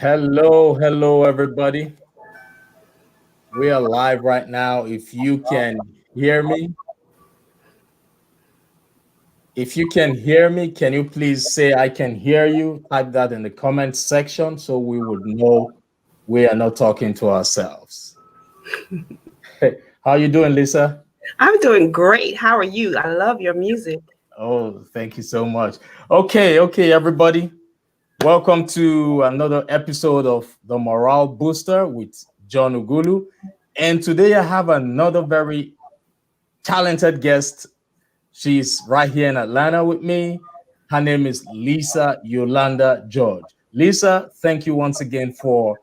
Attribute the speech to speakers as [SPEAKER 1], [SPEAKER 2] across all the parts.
[SPEAKER 1] Hello, everybody. We are live right now. If you can hear me, can you please say I can hear you? Type that in the comment section so we would know we are not talking to ourselves. Hey, how you doing, Lisa?
[SPEAKER 2] I'm doing great. How are you? I love your music.
[SPEAKER 1] Oh, thank you so much. Okay, everybody. Welcome to another episode of the Morale Booster with John Ughulu. And today I have another very talented guest. She's right here in Atlanta with me. Her name is Lisa Yolanda George. Lisa, thank you once again for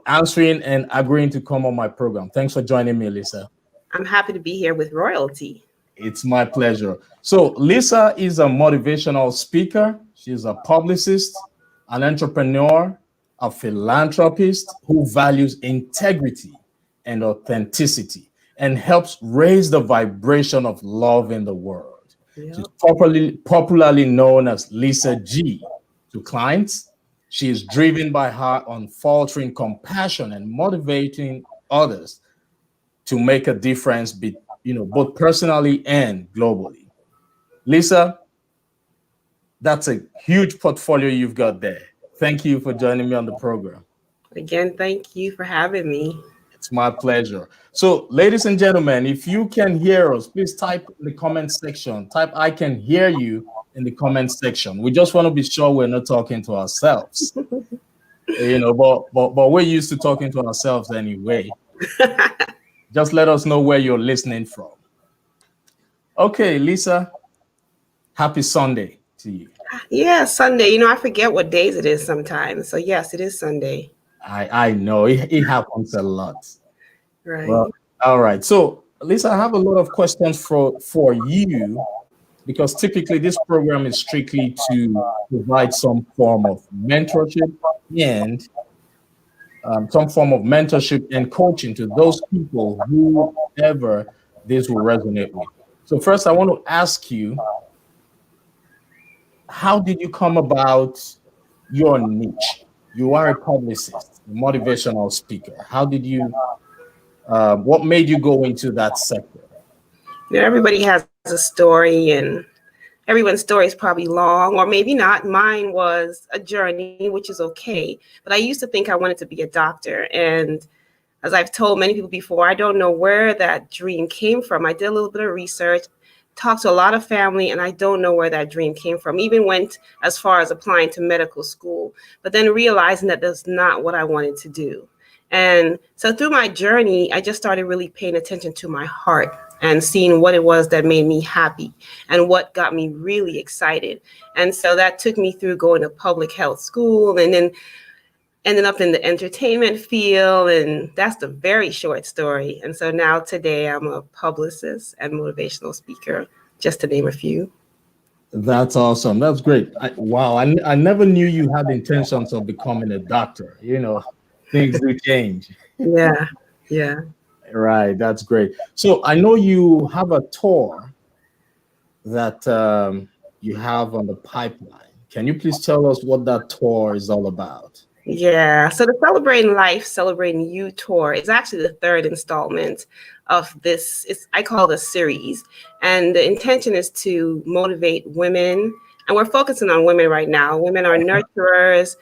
[SPEAKER 1] answering and agreeing to come on my program. Thanks for joining me, Lisa.
[SPEAKER 2] I'm happy to be here with royalty.
[SPEAKER 1] It's my pleasure. So, Lisa is a motivational speaker. She's a publicist, an entrepreneur, a philanthropist who values integrity and authenticity and helps raise the vibration of love in the world. She's
[SPEAKER 2] Yep.
[SPEAKER 1] popularly known as Lisa G to clients. She is driven by her unfaltering compassion and motivating others to make a difference, both personally and globally. Lisa, that's a huge portfolio you've got there. Thank you for joining me on the program.
[SPEAKER 2] Again, thank you for having me.
[SPEAKER 1] It's my pleasure. So, ladies and gentlemen, if you can hear us, please type in the comment section. Type I can hear you in the comment section. We just want to be sure we're not talking to ourselves. But we're used to talking to ourselves anyway. Just let us know where you're listening from. Okay, Lisa, happy Sunday to you.
[SPEAKER 2] Yeah, Sunday. I forget what days it is sometimes. So, yes, it is Sunday.
[SPEAKER 1] I know it happens a lot. Well,
[SPEAKER 2] Right.
[SPEAKER 1] all right. So, Lisa, I have a lot of questions for you because typically this program is strictly to provide some form of mentorship and coaching to those people whoever this will resonate with. So, first, I want to ask you, how did you come about your niche? You are a publicist, a motivational speaker. What made you go into that sector?
[SPEAKER 2] Everybody has a story, and everyone's story is probably long, or maybe not. Mine was a journey, which is okay. But I used to think I wanted to be a doctor. And as I've told many people before, I don't know where that dream came from. I did a little bit of research, talked to a lot of family, and I don't know where that dream came from. Even went as far as applying to medical school, but then realizing that that's not what I wanted to do. And so through my journey, I just started really paying attention to my heart and seeing what it was that made me happy and what got me really excited. And so that took me through going to public health school and then ended up in the entertainment field. And that's the very short story. And so now today I'm a publicist and motivational speaker, just to name a few.
[SPEAKER 1] That's awesome. That's great. Wow. I never knew you had intentions of becoming a doctor. Things do change.
[SPEAKER 2] Yeah. Yeah.
[SPEAKER 1] Right. That's great. So I know you have a tour that you have on the pipeline. Can you please tell us what that tour is all about?
[SPEAKER 2] Yeah. So the Celebrating Life, Celebrating You tour is actually the third installment of this. I call it a series. And the intention is to motivate women. And we're focusing on women right now. Women are nurturers.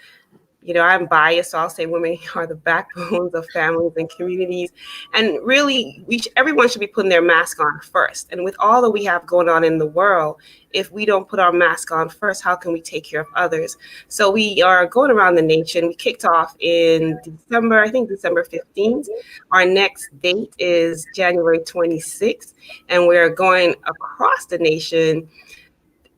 [SPEAKER 2] I'm biased, so I'll say women are the backbones of families and communities. And really, everyone should be putting their mask on first. And with all that we have going on in the world, if we don't put our mask on first, how can we take care of others? So we are going around the nation. We kicked off in December, I think December 15th. Our next date is January 26th. And we're going across the nation,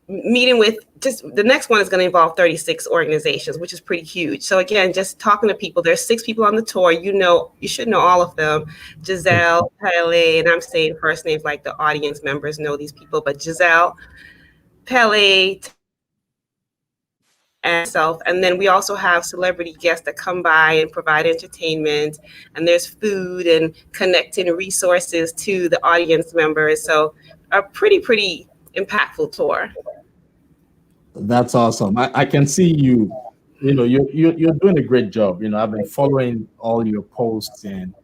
[SPEAKER 2] meeting with just the next one is going to involve 36 organizations, which is pretty huge. So again, just talking to people, there's 6 people on the tour. You should know all of them. Giselle, Pele, and I'm saying first names like the audience members know these people, but Giselle, Pele, and self. And then we also have celebrity guests that come by and provide entertainment, and there's food and connecting resources to the audience members. So a pretty impactful tour.
[SPEAKER 1] That's awesome. I can see you You're doing a great job. I've been following all your posts, and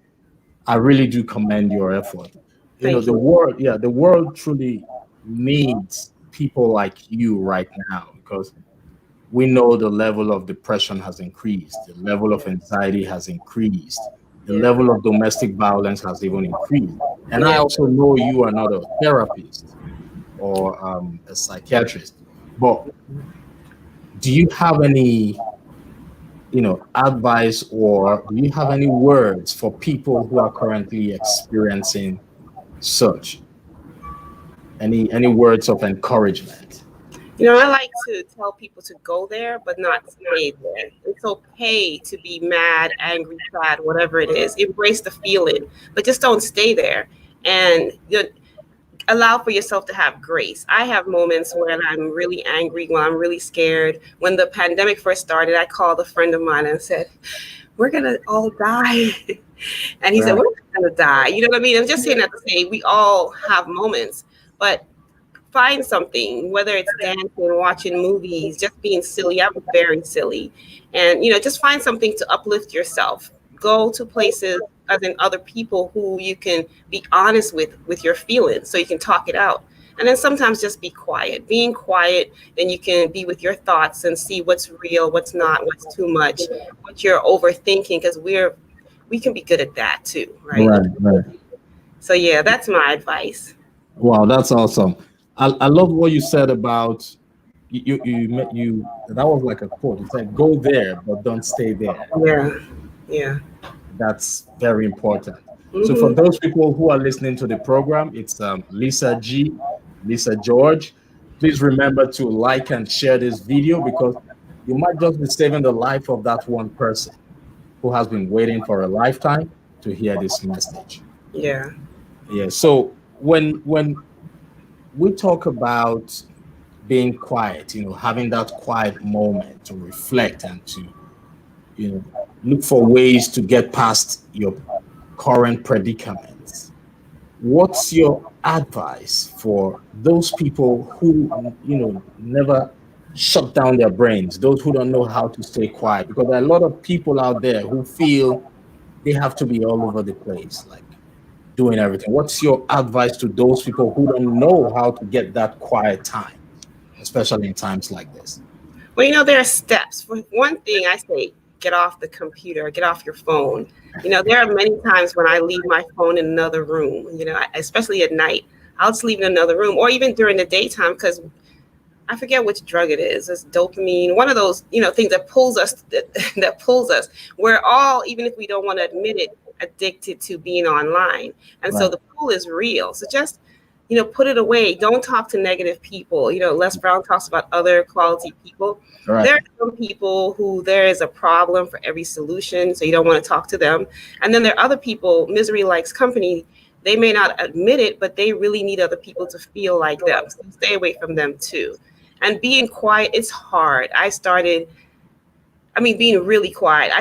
[SPEAKER 1] I really do commend your effort.
[SPEAKER 2] Thank
[SPEAKER 1] The
[SPEAKER 2] you.
[SPEAKER 1] world, yeah, the world truly needs people like you right now, because we know the level of depression has increased, the level of anxiety has increased, the
[SPEAKER 2] Yeah.
[SPEAKER 1] level of domestic violence has even increased. And I
[SPEAKER 2] Yeah.
[SPEAKER 1] also know you are not a therapist or a psychiatrist, but do you have any, advice, or do you have any words for people who are currently experiencing such? Any words of encouragement?
[SPEAKER 2] I like to tell people to go there, but not stay there. It's okay to be mad, angry, sad, whatever it is. Embrace the feeling, but just don't stay there. And allow for yourself to have grace. I have moments when I'm really angry, when I'm really scared. When the pandemic first started, I called a friend of mine and said, "We're gonna all die." And he said,
[SPEAKER 1] Right,
[SPEAKER 2] "We're not gonna die." You know what I mean? I'm just saying that to say we all have moments, but find something, whether it's dancing, watching movies, just being silly. I'm very silly. And, just find something to uplift yourself. Go to places as in other people who you can be honest with your feelings so you can talk it out. And then sometimes just be quiet. Being quiet, then you can be with your thoughts and see what's real, what's not, what's too much, what you're overthinking, because we can be good at that too, right?
[SPEAKER 1] right, right.
[SPEAKER 2] So yeah, that's my advice.
[SPEAKER 1] Wow, that's awesome. I love what you said about you. That was like a quote. You said, "Go there, but don't stay there."
[SPEAKER 2] Yeah. Yeah.
[SPEAKER 1] That's very important. So for
[SPEAKER 2] Hmm.
[SPEAKER 1] those people who are listening to the program, it's Lisa G, Lisa George. Please remember to like and share this video, because you might just be saving the life of that one person who has been waiting for a lifetime to hear this message.
[SPEAKER 2] Yeah.
[SPEAKER 1] Yeah. So when we talk about being quiet, having that quiet moment to reflect and to, look for ways to get past your current predicaments. What's your advice for those people who, never shut down their brains, those who don't know how to stay quiet? Because there are a lot of people out there who feel they have to be all over the place, like doing everything. What's your advice to those people who don't know how to get that quiet time, especially in times like this?
[SPEAKER 2] Well, there are steps. For one thing, I say get off the computer, get off your phone. There are many times when I leave my phone in another room, especially at night. I'll just leave it in another room, or even during the daytime, because I forget which drug it is. It's dopamine, one of those, things that pulls us, that pulls us. We're all, even if we don't want to admit it, addicted to being online. And so
[SPEAKER 1] Right.
[SPEAKER 2] the pull is real. So just, put it away. Don't talk to negative people. Les Brown talks about other quality people.
[SPEAKER 1] Right.
[SPEAKER 2] There are some people who there is a problem for every solution, so you don't want to talk to them. And then there are other people, misery likes company. They may not admit it, but they really need other people to feel like them. So stay away from them too. And being quiet, it's hard. Being really quiet.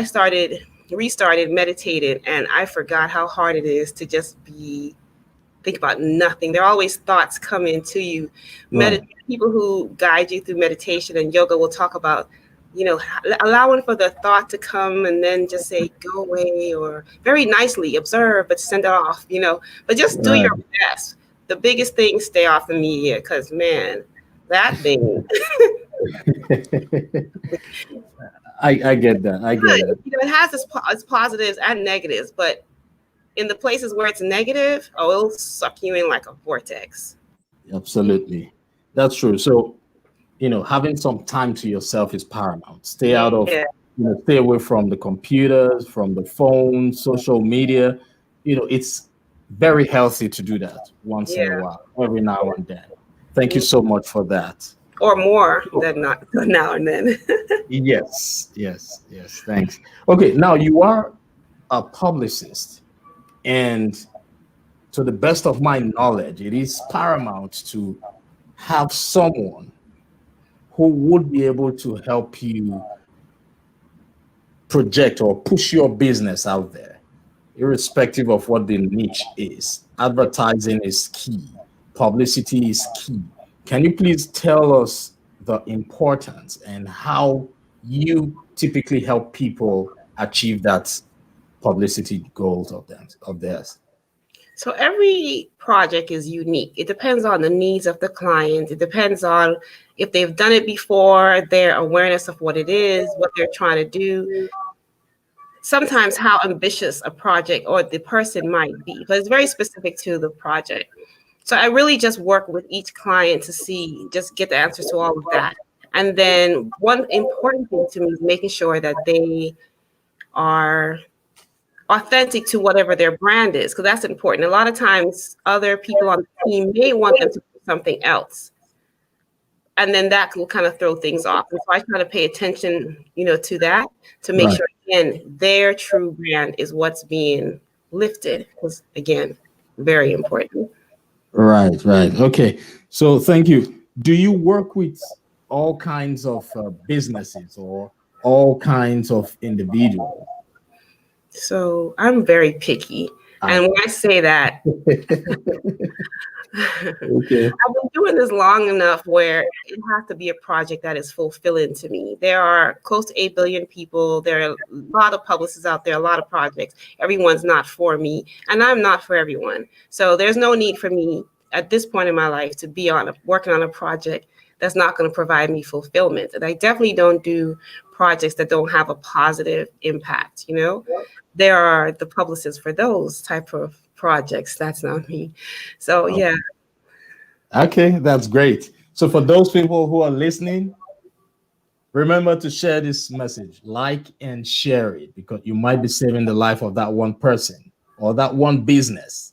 [SPEAKER 2] Restarted, meditated, and I forgot how hard it is to just think about nothing. There are always thoughts coming to you.
[SPEAKER 1] Right.
[SPEAKER 2] People who guide you through meditation and yoga will talk about, allowing for the thought to come and then just say, go away, or very nicely observe, but send it off, but just do
[SPEAKER 1] Right.
[SPEAKER 2] your best. The biggest thing, stay off the media, because man, that thing,
[SPEAKER 1] I get that. I get
[SPEAKER 2] good.
[SPEAKER 1] that.
[SPEAKER 2] It has its positives and negatives, but in the places where it's negative, it'll suck you in like a vortex.
[SPEAKER 1] Absolutely. That's true. So, having some time to yourself is paramount. Stay out of,
[SPEAKER 2] Yeah,
[SPEAKER 1] stay away from the computers, from the phone, social media. It's very healthy to do that once in a
[SPEAKER 2] yeah,
[SPEAKER 1] while, every now and then. Thank you so much for that.
[SPEAKER 2] or more than not now and then.
[SPEAKER 1] Yes, yes, yes. Thanks. Okay, now you are a publicist, and to the best of my knowledge, it is paramount to have someone who would be able to help you project or push your business out there, irrespective of what the niche is. Advertising is key, publicity is key. Can you please tell us the importance and how you typically help people achieve that publicity goals of theirs?
[SPEAKER 2] So every project is unique. It depends on the needs of the client. It depends on if they've done it before, their awareness of what it is, what they're trying to do. Sometimes how ambitious a project or the person might be, but it's very specific to the project. So I really just work with each client to just get the answers to all of that. And then one important thing to me is making sure that they are authentic to whatever their brand is, because that's important. A lot of times other people on the team may want them to do something else. And then that will kind of throw things off. And so I try to pay attention, to that, to make sure, again, their true brand is what's being lifted. Because again, very important.
[SPEAKER 1] Right. Okay. So thank you. Do you work with all kinds of businesses or all kinds of individuals?
[SPEAKER 2] So I'm very picky. And when I say that,
[SPEAKER 1] okay.
[SPEAKER 2] I've been doing this long enough where it has to be a project that is fulfilling to me. There are close to 8 billion people. There are a lot of publicists out there, a lot of projects. Everyone's not for me, and I'm not for everyone. So there's no need for me at this point in my life to be working on a project that's not going to provide me fulfillment. And I definitely don't do projects that don't have a positive impact. There are the publicists for those type of projects. That's not me. So yeah.
[SPEAKER 1] Okay, that's great. So for those people who are listening, remember to share this message, like and share it, because you might be saving the life of that one person or that one business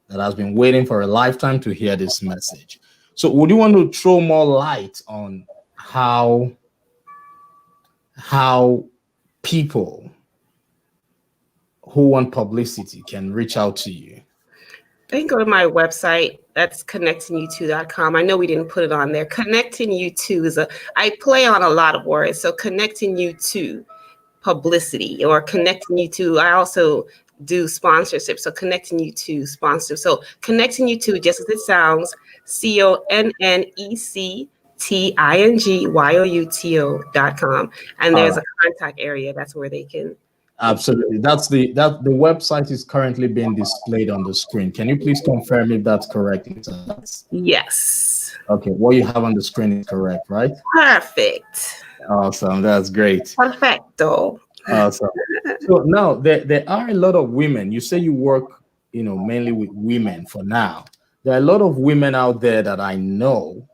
[SPEAKER 1] that has been waiting for a lifetime to hear this message. So would you want to throw more light on how people who want publicity can reach out to you?
[SPEAKER 2] They can go to my website. That's connectingyou2.com. I know we didn't put it on there. Connecting You To I play on a lot of words. So Connecting You To Publicity, or Connecting You To, I also do sponsorship. So Connecting You To sponsor. So Connecting You To, just as it sounds, ConnectingYouTO.com. And there's a contact area. That's where they can.
[SPEAKER 1] Absolutely. The website is currently being displayed on the screen. Can you please confirm if that's correct?
[SPEAKER 2] Yes.
[SPEAKER 1] Okay. What you have on the screen is correct, right?
[SPEAKER 2] Perfect.
[SPEAKER 1] Awesome. That's great.
[SPEAKER 2] Perfecto.
[SPEAKER 1] Awesome. So now there are a lot of women. You say you work, mainly with women for now. There are a lot of women out there that I know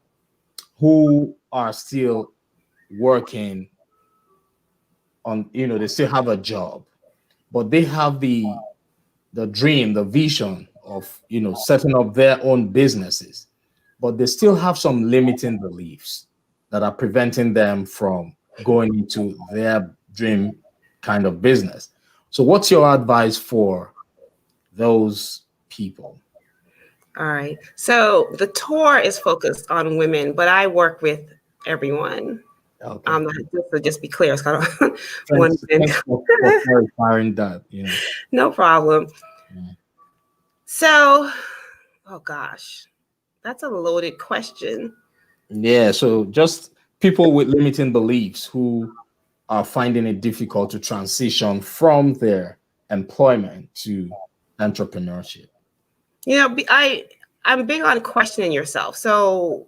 [SPEAKER 1] who are still working on, they still have a job, but they have the dream, the vision of, setting up their own businesses, but they still have some limiting beliefs that are preventing them from going into their dream kind of business. So what's your advice for those people?
[SPEAKER 2] All right. So the tour is focused on women, but I work with everyone. Okay. Just be clear, Scott.
[SPEAKER 1] Thanks for clarifying that.
[SPEAKER 2] No problem. Yeah. So, oh gosh, that's a loaded question.
[SPEAKER 1] Yeah. So just people with limiting beliefs who are finding it difficult to transition from their employment to entrepreneurship.
[SPEAKER 2] I'm big on questioning yourself. So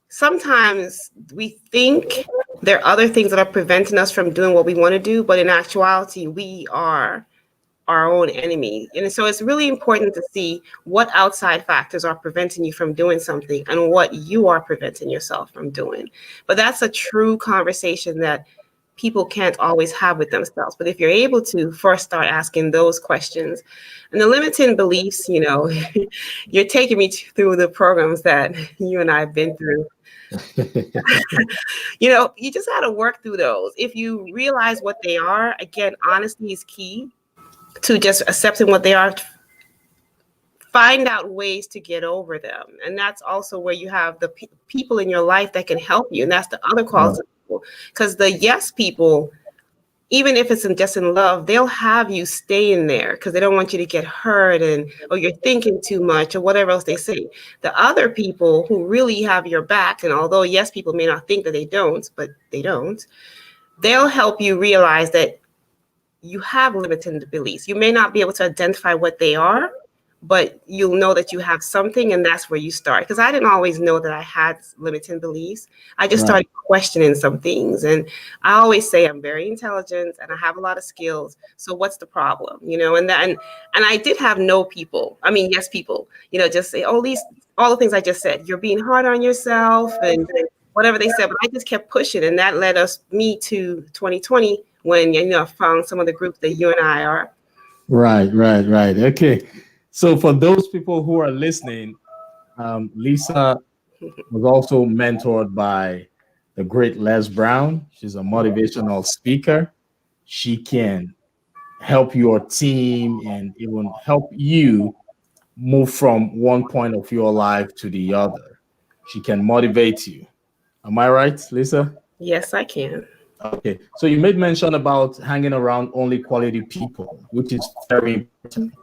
[SPEAKER 2] sometimes we think there are other things that are preventing us from doing what we want to do, but in actuality, we are our own enemy. And so it's really important to see what outside factors are preventing you from doing something and what you are preventing yourself from doing. But that's a true conversation that people can't always have with themselves. But if you're able to first start asking those questions, and the limiting beliefs, you're taking me through the programs that you and I have been through. You just got to work through those. If you realize what they are, again, honesty is key to just accepting what they are. Find out ways to get over them. And that's also where you have the people in your life that can help you. And that's the other quality. Because the yes people, even if it's just in love, they'll have you stay in there because they don't want you to get hurt or you're thinking too much or whatever else they say. The other people who really have your back, and although yes, people may not think that they don't, but they don't, they'll help you realize that you have limiting beliefs. You may not be able to identify what they are, but you'll know that you have something, and that's where you start. Because I didn't always know that I had limiting beliefs. I just started questioning some things. And I always say I'm very intelligent and I have a lot of skills. So what's the problem? You know, and I did have no people. I mean, yes, people, you know, just say, oh, these all the things I just said. You're being hard on yourself and whatever they said. But I just kept pushing, and that led me to 2020 when, you know, I found some of the groups that you and I are.
[SPEAKER 1] Right. Okay. So for those people who are listening, Lisa was also mentored by the great Les Brown. She's a motivational speaker. She can help your team and even help you move from one point of your life to the other. She can motivate you. Am I right, Lisa?
[SPEAKER 2] Yes, I can.
[SPEAKER 1] Okay. So you made mention about hanging around only quality people, which is very important.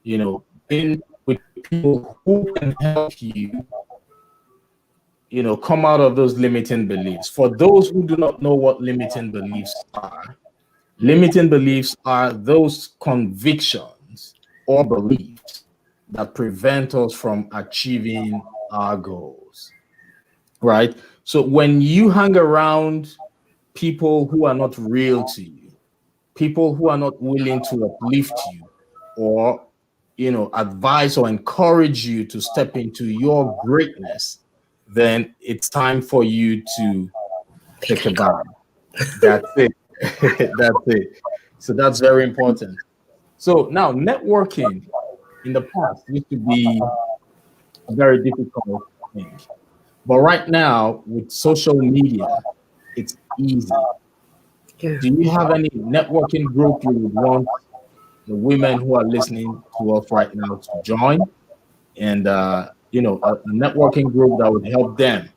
[SPEAKER 1] You know, being with people who can help you, you know, come out of those limiting beliefs. For those who do not know what limiting beliefs are those convictions or beliefs that prevent us from achieving our goals, right? So when you hang around people who are not real to you, people who are not willing to uplift you or, you know, advise or encourage you to step into your greatness, then it's time for you to take a bow. That's it. That's it. So that's very important. So now networking in the past used to be a very difficult thing. But right now with social media, it's easy.
[SPEAKER 2] Yeah.
[SPEAKER 1] Do you have any networking group you would want the women who are listening to us right now to join? And you know, a networking group that would help them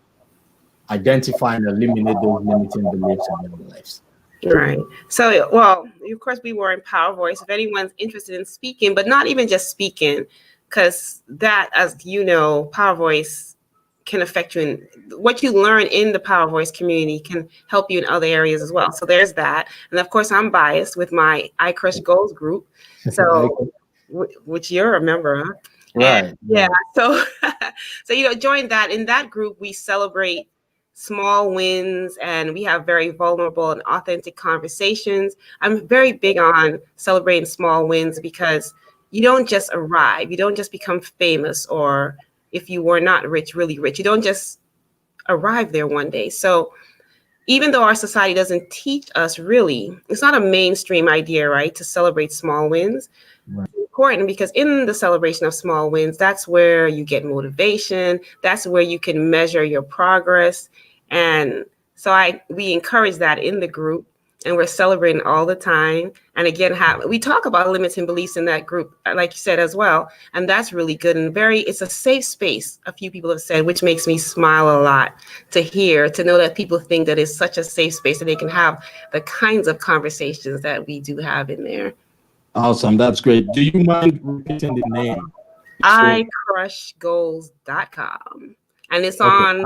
[SPEAKER 1] identify and eliminate those limiting beliefs in their lives.
[SPEAKER 2] Right. So, well, of course, we were in Power Voice. If anyone's interested in speaking, but not even just speaking, because that, as you know, Power Voice can affect you in what you learn in the Power Voice community can help you in other areas as well. So there's that. And of course, I'm biased with my I Crush Goals group. So, which you're a member of.
[SPEAKER 1] Right.
[SPEAKER 2] And yeah. So, so, you know, join that. In that group, we celebrate small wins and we have very vulnerable and authentic conversations. I'm very big on celebrating small wins because you don't just arrive, you don't just become famous, or if you were not rich, really rich, you don't just arrive there one day. So even though our society doesn't teach us really, it's not a mainstream idea, right, to celebrate small wins.
[SPEAKER 1] Right.
[SPEAKER 2] It's important because in the celebration of small wins, that's where you get motivation. That's where you can measure your progress. And so we encourage that in the group, and we're celebrating all the time. And again, we talk about limiting beliefs in that group, like you said as well. And that's really good and it's a safe space, a few people have said, which makes me smile a lot to hear, to know that people think that it's such a safe space that they can have the kinds of conversations that we do have in there.
[SPEAKER 1] Awesome. That's great. Do you mind repeating the name?
[SPEAKER 2] iCrushGoals.com. And it's on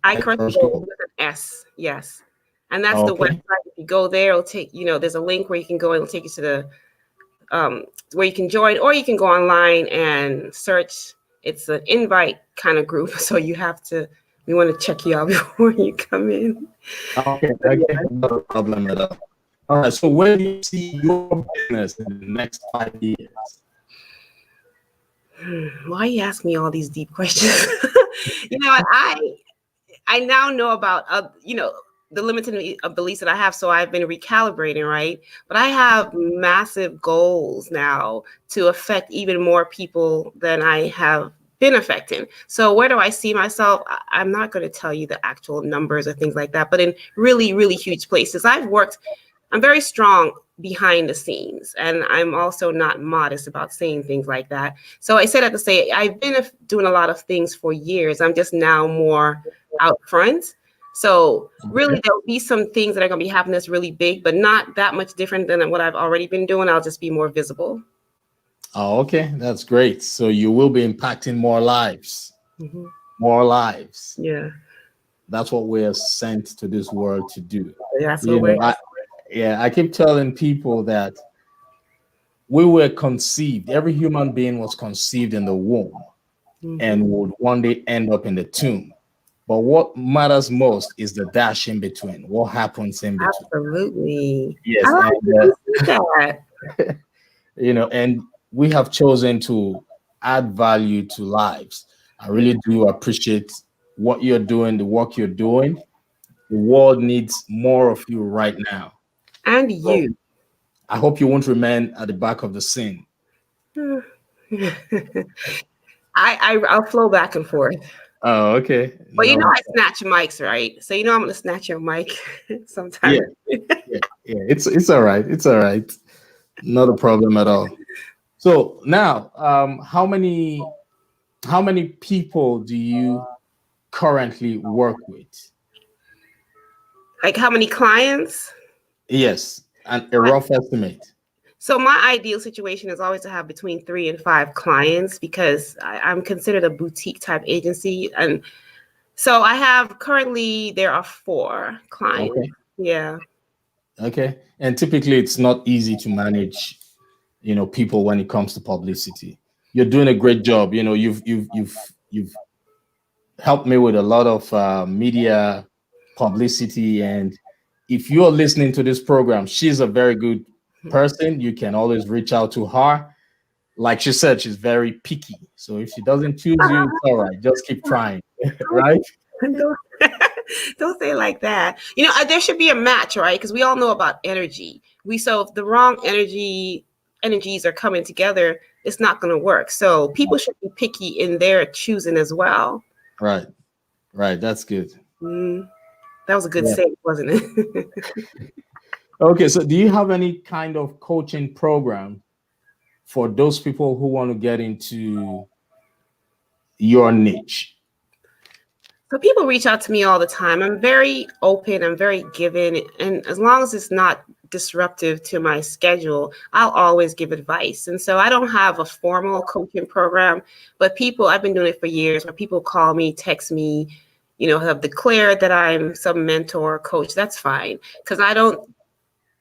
[SPEAKER 2] iCrushGoals with an S. Yes. And that's the website. If you go there, it'll take, you know, there's a link where you can go and it'll take you to the where you can join, or you can go online and search. It's an invite kind of group. So we want to check you out before you come in.
[SPEAKER 1] Okay. No problem at all. All right. So where do you see your business in the next 5 years?
[SPEAKER 2] Why you ask me all these deep questions? You know, I now know about, you know, the limited beliefs that I have. So I've been recalibrating, right? But I have massive goals now to affect even more people than I have been affecting. So where do I see myself? I'm not going to tell you the actual numbers or things like that, but in really, really huge places. I'm very strong behind the scenes, and I'm also not modest about saying things like that. So I say that to say I've been doing a lot of things for years. I'm just now more out front. So really there'll be some things that are going to be happening that's really big, but not that much different than what I've already been doing. I'll just be more visible.
[SPEAKER 1] Oh, okay. That's great. So you will be impacting more lives.
[SPEAKER 2] Mm-hmm.
[SPEAKER 1] More lives.
[SPEAKER 2] Yeah.
[SPEAKER 1] That's what we're sent to this world to do.
[SPEAKER 2] That's what
[SPEAKER 1] You
[SPEAKER 2] we're.
[SPEAKER 1] know, I keep telling people that we were conceived, every human being was conceived in the womb and would one day end up in the tomb. But what matters most is the dash in between, what happens in between.
[SPEAKER 2] Absolutely. I
[SPEAKER 1] Yes,
[SPEAKER 2] like
[SPEAKER 1] and
[SPEAKER 2] that you said that.
[SPEAKER 1] and we have chosen to add value to lives. I really do appreciate what you're doing, the work you're doing. The world needs more of you right now.
[SPEAKER 2] And
[SPEAKER 1] So
[SPEAKER 2] you.
[SPEAKER 1] I hope you won't remain at the back of the scene.
[SPEAKER 2] I'll flow back and forth.
[SPEAKER 1] Oh, okay.
[SPEAKER 2] But you know
[SPEAKER 1] No.
[SPEAKER 2] I snatch mics, right? So you know I'm gonna snatch your mic
[SPEAKER 1] Yeah,
[SPEAKER 2] sometime.
[SPEAKER 1] yeah. It's all right. It's all right. Not a problem at all. So now, how many people do you currently work with?
[SPEAKER 2] Like how many clients?
[SPEAKER 1] Yes, and a rough estimate.
[SPEAKER 2] So my ideal situation is always to have between 3 and 5 clients because I'm considered a boutique type agency, and so I have currently there are 4 clients.
[SPEAKER 1] Okay.
[SPEAKER 2] Yeah,
[SPEAKER 1] Okay. And typically, it's not easy to manage, people when it comes to publicity. You're doing a great job. You've helped me with a lot of media publicity, and if you're listening to this program, she's a very good person. You can always reach out to her. Like she said, she's very picky. So if she doesn't choose you, it's all right. Just keep trying, right?
[SPEAKER 2] don't, don't say it like that. There should be a match, right? Because we all know about energy. So if the wrong energies are coming together, it's not going to work. So people should be picky in their choosing as well.
[SPEAKER 1] Right, right. That's good.
[SPEAKER 2] That was a good
[SPEAKER 1] Yeah.
[SPEAKER 2] save, wasn't it?
[SPEAKER 1] Okay, so do you have any kind of coaching program for those people who want to get into your niche?
[SPEAKER 2] So people reach out to me all the time. I'm very open, I'm very giving, and as long as it's not disruptive to my schedule, I'll always give advice. And so I don't have a formal coaching program, but I've been doing it for years, where people call me, text me, have declared that I'm some mentor or coach. That's fine, because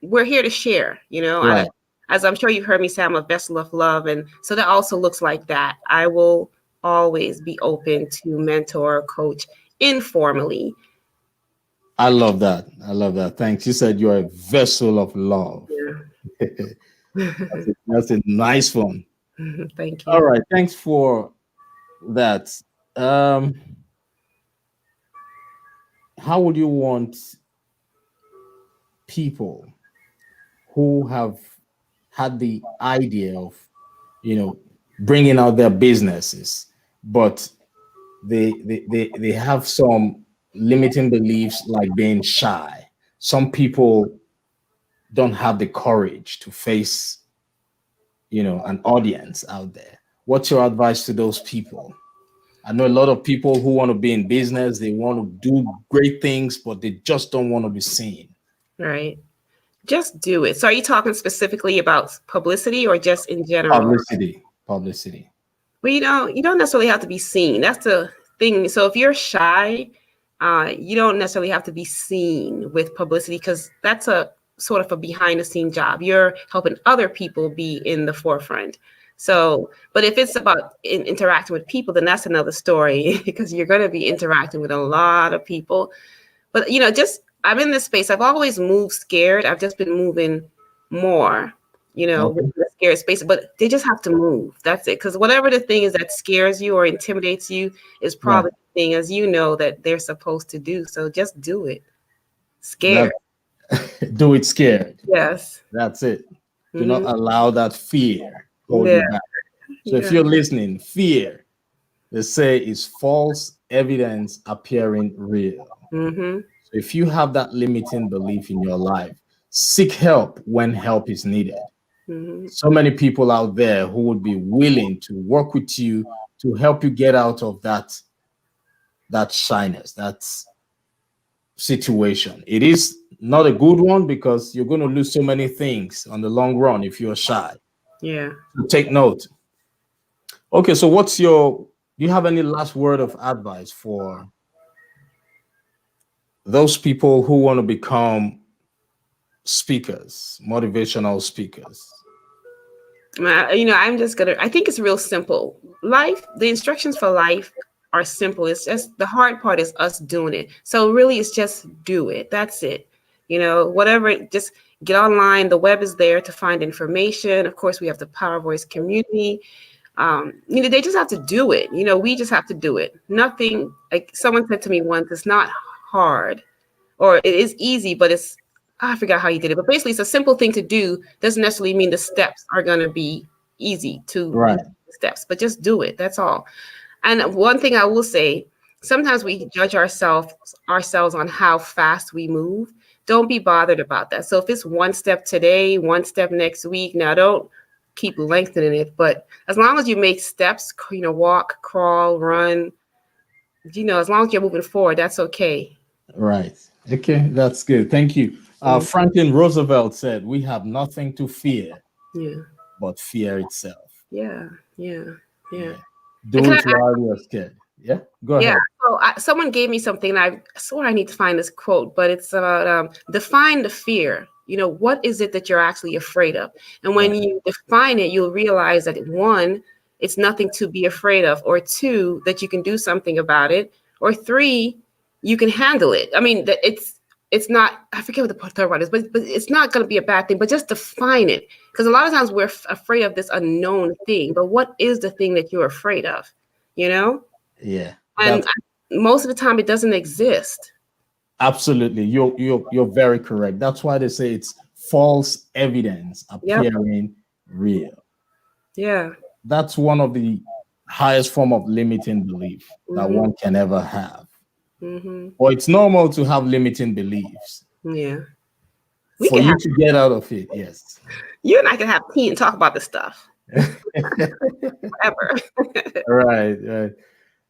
[SPEAKER 2] we're here to share,
[SPEAKER 1] Right.
[SPEAKER 2] as I'm sure you've heard me say, I'm a vessel of love. And so that also looks like that. I will always be open to mentor, coach informally.
[SPEAKER 1] I love that. I love that. Thanks. You said you're a vessel of love.
[SPEAKER 2] Yeah.
[SPEAKER 1] That's a nice one.
[SPEAKER 2] Thank
[SPEAKER 1] All
[SPEAKER 2] you.
[SPEAKER 1] right. Thanks for that. How would you want people who have had the idea of, bringing out their businesses, but they have some limiting beliefs like being shy. Some people don't have the courage to face, an audience out there. What's your advice to those people? I know a lot of people who want to be in business, they want to do great things, but they just don't want to be seen.
[SPEAKER 2] Right. Just do it. So are you talking specifically about publicity or just in general?
[SPEAKER 1] Publicity.
[SPEAKER 2] Well, you don't necessarily have to be seen. That's the thing. So if you're shy, you don't necessarily have to be seen with publicity, because that's a sort of a behind the scene job. You're helping other people be in the forefront. So, but if it's about interacting with people, then that's another story, because you're going to be interacting with a lot of people. But, I'm in this space. I've always moved scared. I've just been moving more,
[SPEAKER 1] Okay.
[SPEAKER 2] with the scared space, but they just have to move. That's it. Because whatever the thing is that scares you or intimidates you is probably the thing, as you know, that they're supposed to do. So just do it. Scared.
[SPEAKER 1] Do it scared.
[SPEAKER 2] Yes.
[SPEAKER 1] That's it. Do not allow that fear hold
[SPEAKER 2] Yeah.
[SPEAKER 1] you back. So if you're listening, fear, they say, is false evidence appearing real.
[SPEAKER 2] Mm-hmm.
[SPEAKER 1] So if you have that limiting belief in your life, seek help when help is needed.
[SPEAKER 2] Mm-hmm.
[SPEAKER 1] So many people out there who would be willing to work with you to help you get out of that shyness, that situation. It is not a good one, because you're going to lose so many things on the long run if you're shy.
[SPEAKER 2] Yeah.
[SPEAKER 1] So take note. Okay, so do you have any last word of advice for those people who want to become speakers, motivational speakers?
[SPEAKER 2] I think it's real simple. The instructions for life are simple. It's just the hard part is us doing it. So really it's just do it. That's it. Whatever, just get online. The web is there to find information. Of course, we have the Power Voice community. They just have to do it. We just have to do it. Nothing, like someone said to me once, it's not hard, or it is easy, but I forgot how he did it. But basically, it's a simple thing to do. Doesn't necessarily mean the steps are going to be easy to steps, but just do it. That's all. And one thing I will say, sometimes we judge ourselves on how fast we move. Don't be bothered about that. So if it's one step today, one step next week, now don't keep lengthening it. But as long as you make steps, walk, crawl, run, as long as you're moving forward, that's okay.
[SPEAKER 1] Right. Okay, that's good. Thank you. Franklin Roosevelt said, "We have nothing to fear, but fear itself."
[SPEAKER 2] Yeah.
[SPEAKER 1] Do it while you're scared. Yeah, go ahead.
[SPEAKER 2] So someone gave me something, and I swore I need to find this quote, but it's about define the fear. What is it that you're actually afraid of? And when you define it, you'll realize that one, it's nothing to be afraid of, or two, that you can do something about it, or three, you can handle it. I mean, that it's not, I forget what the third one is, but it's not going to be a bad thing, but just define it. Because a lot of times we're afraid of this unknown thing, but what is the thing that you're afraid of?
[SPEAKER 1] Yeah.
[SPEAKER 2] And most of the time it doesn't exist.
[SPEAKER 1] Absolutely. You're very correct. That's why they say it's false evidence appearing real.
[SPEAKER 2] Yeah.
[SPEAKER 1] That's one of the highest form of limiting belief that one can ever have. Or it's normal to have limiting beliefs.
[SPEAKER 2] Yeah.
[SPEAKER 1] For you to get out of it, yes.
[SPEAKER 2] You and I can have tea and talk about this stuff. Forever.
[SPEAKER 1] Right.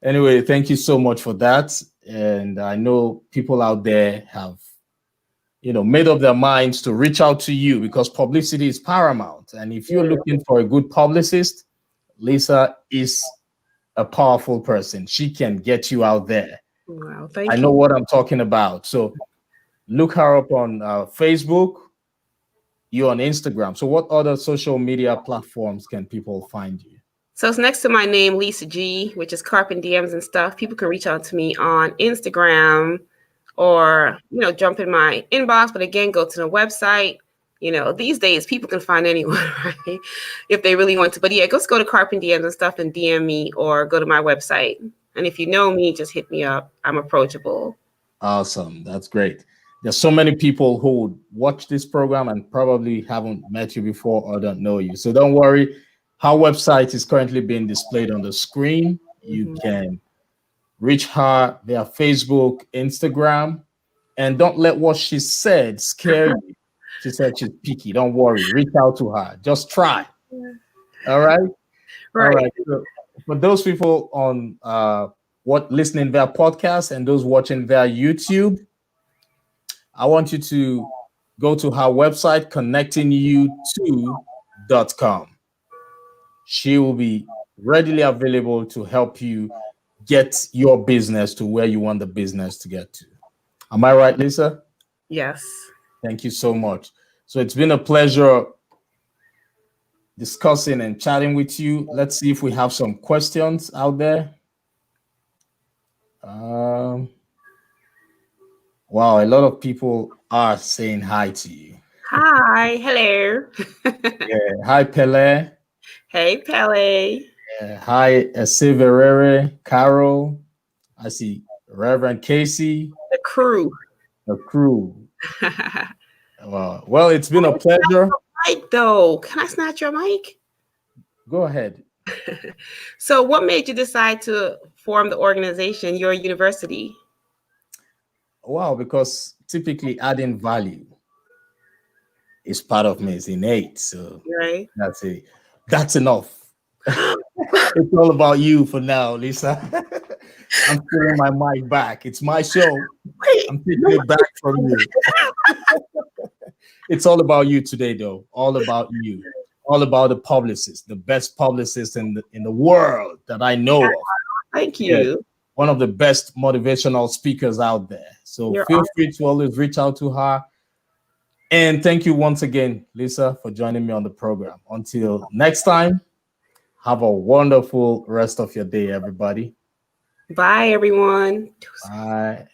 [SPEAKER 1] Anyway, thank you so much for that. And I know people out there have, made up their minds to reach out to you because publicity is paramount. And if you're looking for a good publicist, Lisa is a powerful person. She can get you out there.
[SPEAKER 2] Wow,
[SPEAKER 1] I know what I'm talking about. So look her up on Facebook. You're on Instagram. So what other social media platforms can people find you?
[SPEAKER 2] So it's next to my name, Lisa G, which is Carp and DMs and stuff. People can reach out to me on Instagram or, jump in my inbox. But again, go to the website. These days people can find anyone, right? If they really want to. But yeah, just go to Carp and DMs and stuff and DM me or go to my website. And if you know me, just hit me up. I'm approachable.
[SPEAKER 1] Awesome. That's great. There's so many people who would watch this program and probably haven't met you before or don't know you. So don't worry. Her website is currently being displayed on the screen. You can reach her via Facebook, Instagram, and don't let what she said scare you. She said she's picky. Don't worry. Reach out to her. Just try. All right?
[SPEAKER 2] Right.
[SPEAKER 1] All right. So for those people on listening via podcast and those watching via YouTube, I want you to go to her website, connectingyou2.com. She will be readily available to help you get your business to where you want the business to get to. Am I right, Lisa?
[SPEAKER 2] Yes.
[SPEAKER 1] Thank you so much. So it's been a pleasure discussing and chatting with you. Let's see if we have some questions out there. Wow, a lot of people are saying hi to you.
[SPEAKER 2] Hi, hello.
[SPEAKER 1] Yeah, hi, Pele.
[SPEAKER 2] Hey, Pele.
[SPEAKER 1] Hi, Severere, Carol. I see Reverend Casey.
[SPEAKER 2] The crew.
[SPEAKER 1] The crew. Wow. Well, it's been a pleasure.
[SPEAKER 2] Mic, though. Can I snatch your mic?
[SPEAKER 1] Go ahead.
[SPEAKER 2] So what made you decide to form the organization, your university?
[SPEAKER 1] Wow, because typically adding value is part of me. It's innate. So
[SPEAKER 2] right.
[SPEAKER 1] That's it. That's enough. It's all about you for now, Lisa. I'm putting my mic back. It's my show. I'm taking it back from you. It's all about you today, though. All about you. All about the publicist, the best publicist in the world that I know of.
[SPEAKER 2] Thank you.
[SPEAKER 1] one of the best motivational speakers out there. So
[SPEAKER 2] You're
[SPEAKER 1] feel
[SPEAKER 2] awesome.
[SPEAKER 1] free to always reach out to her. And thank you once again, Lisa, for joining me on the program. Until next time, have a wonderful rest of your day, everybody.
[SPEAKER 2] Bye, everyone.
[SPEAKER 1] Bye.